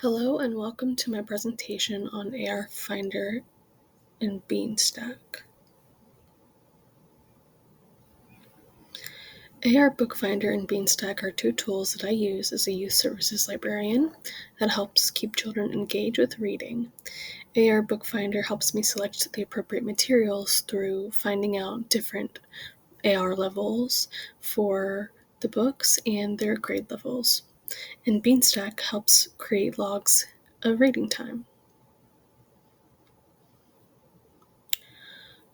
Hello and welcome to my presentation on AR Finder and Beanstack. AR Bookfinder and Beanstack are two tools that I use as a youth services librarian that helps keep children engaged with reading. AR Bookfinder helps me select the appropriate materials through finding out different AR levels for the books and their grade levels. And Beanstack helps create logs of reading time.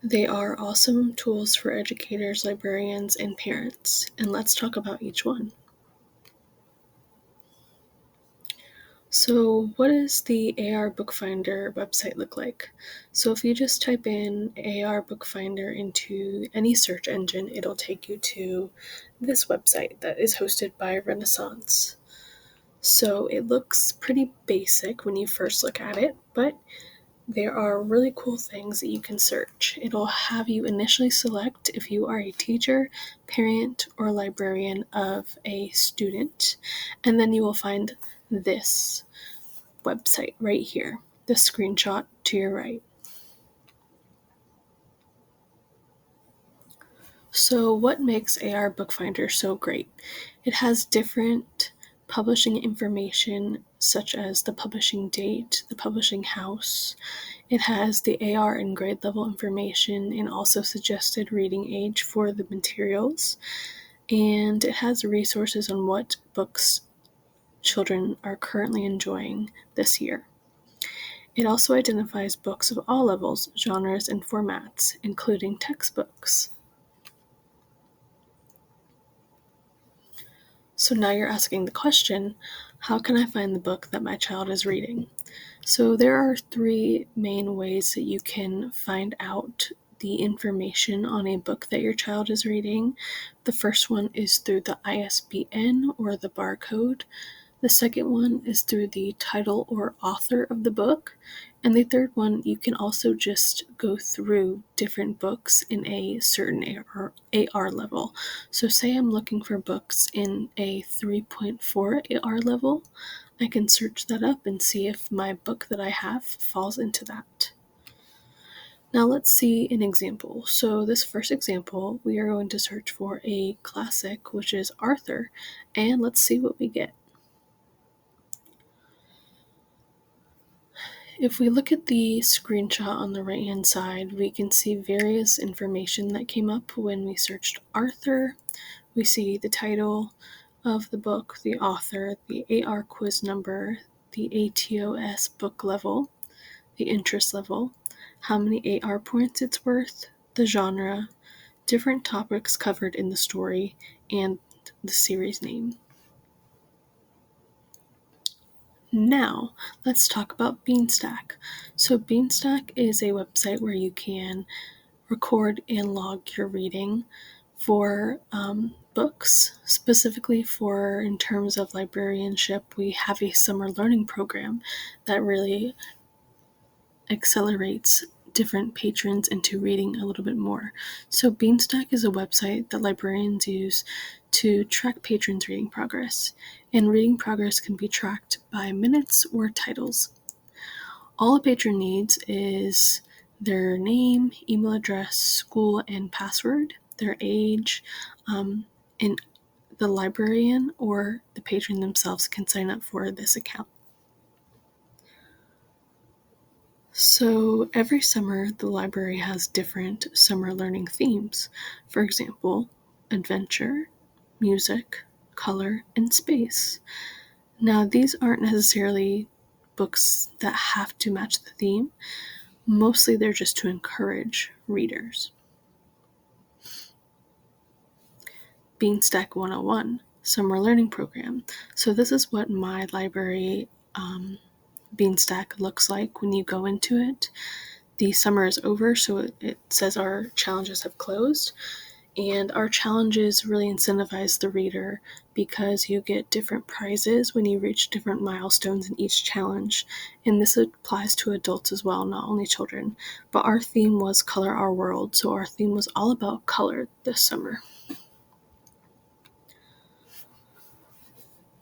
They are awesome tools for educators, librarians, and parents, and let's talk about each one. So what does the AR Bookfinder website look like? So if you just type in AR Bookfinder into any search engine, it'll take you to this website that is hosted by Renaissance. So it looks pretty basic when you first look at it, but there are really cool things that you can search. It'll have you initially select if you are a teacher, parent, or librarian of a student, and then you will find this website right here, the screenshot to your right. So what makes AR Bookfinder so great? It has different publishing information such as the publishing date, the publishing house. It has the AR and grade level information and also suggested reading age for the materials. And it has resources on what books children are currently enjoying this year. It also identifies books of all levels, genres, and formats, including textbooks. So now you're asking the question, how can I find the book that my child is reading? So there are three main ways that you can find out the information on a book that your child is reading. The first one is through the ISBN or the barcode. The second one is through the title or author of the book. And the third one, you can also just go through different books in a certain AR level. So say I'm looking for books in a 3.4 AR level, I can search that up and see if my book that I have falls into that. Now let's see an example. So this first example, we are going to search for a classic, which is Arthur, and let's see what we get. If we look at the screenshot on the right-hand side, we can see various information that came up when we searched Arthur. We see the title of the book, the author, the AR quiz number, the ATOS book level, the interest level, how many AR points it's worth, the genre, different topics covered in the story, and the series name. Now, let's talk about Beanstack. So Beanstack is a website where you can record and log your reading for books. Specifically for in terms of librarianship, we have a summer learning program that really accelerates different patrons into reading a little bit more. So Beanstack is a website that librarians use to track patrons' reading progress, and reading progress can be tracked by minutes or titles. All a patron needs is their name, email address, school, and password, their age, and the librarian or the patron themselves can sign up for this account. So every summer, the library has different summer learning themes. For example, adventure, music, color, and space. Now, these aren't necessarily books that have to match the theme. Mostly they're just to encourage readers. Beanstack 101, Summer Learning Program. So this is what my library Beanstack looks like when you go into it. The summer is over, so it says our challenges have closed. And our challenges really incentivize the reader because you get different prizes when you reach different milestones in each challenge. And this applies to adults as well, not only children. But our theme was Color Our World, so our theme was all about color this summer.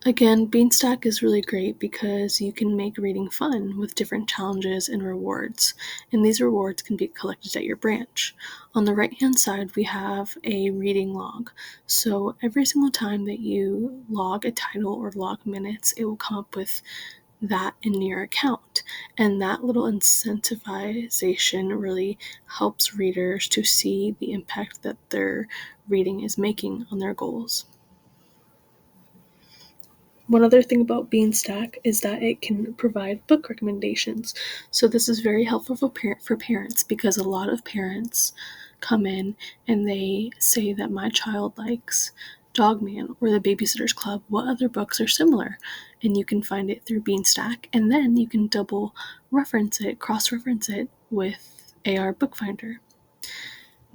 Again, Beanstack is really great because you can make reading fun with different challenges and rewards, and these rewards can be collected at your branch. On the right-hand side, we have a reading log. So every single time that you log a title or log minutes, it will come up with that in your account. And that little incentivization really helps readers to see the impact that their reading is making on their goals. One other thing about Beanstack is that it can provide book recommendations. So this is very helpful for parents because a lot of parents come in and they say that my child likes Dogman or the Babysitter's Club. What other books are similar? And you can find it through Beanstack, and then you can double reference it, cross-reference it with AR Bookfinder.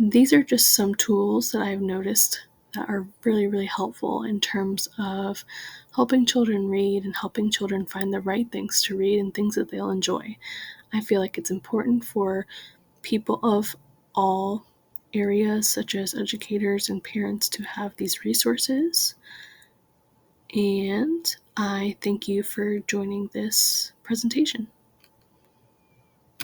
These are just some tools that I've noticed that are really, really helpful in terms of helping children read and helping children find the right things to read and things that they'll enjoy. I feel like it's important for people of all areas, such as educators and parents, to have these resources. And I thank you for joining this presentation.